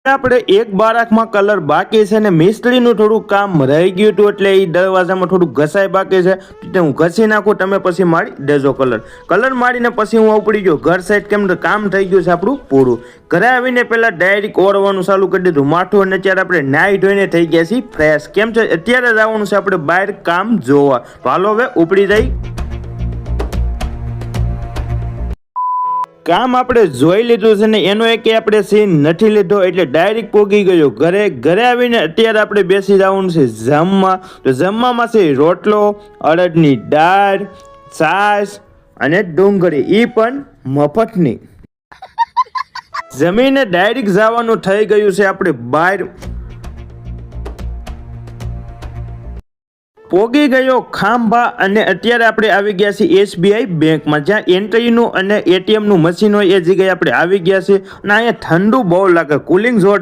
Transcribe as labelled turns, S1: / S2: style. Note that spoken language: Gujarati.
S1: આપણે એક બારાકમાં કલર બાકી છે ને મિસ્ત્રીનું થોડું કામ રહી ગયું હતું એટલે એ દરવાજામાં થોડું ઘસાઈ બાકી છે એટલે હું ઘસી નાખું, તમે પછી મારી દેજો કલર મારીને પછી હું ઉપડી ગયો ઘર સાઈડ, કેમ કે કામ થઈ ગયું છે આપણું પૂરું. ઘરે આવીને પહેલા ડાયરેક્ટ ઓરવાનું ચાલુ કરી દીધું માથું, અને અત્યારે આપણે નાહી ધોઈને થઈ ગયા છીએ ફ્રેશ. કેમ છે અત્યારે જવાનું છે આપણે બહાર કામ જોવા, તો હાલો હવે ઉપડી જઈ. કામ આપણે જોઈ લીધું છે ને એનો એક આપણે સીન નથી લીધો એટલે ડાયરેક્ટ પોગી ગયો ઘરે આવીને અત્યારે આપણે બેસી જવાનું છે જમવા. તો જમવામાં છે રોટલો, અડદની દાળ, છાશ અને ડુંગળી, એ પણ મફતની. જમીને ડાયરેક્ટ જવાનું થઈ ગયું છે આપણે બહાર. પોગી ગયો ખાંભા અને અત્યારે આપણે આવી ગયા છીએ SBI બેંકમાં, જ્યાં એન્ટ્રીનું અને ATMનું મશીન હોય એ જગ્યાએ આપણે આવી ગયા છે. અને અહીંયા ઠંડુ બહુ લાગે, કુલિંગ જોર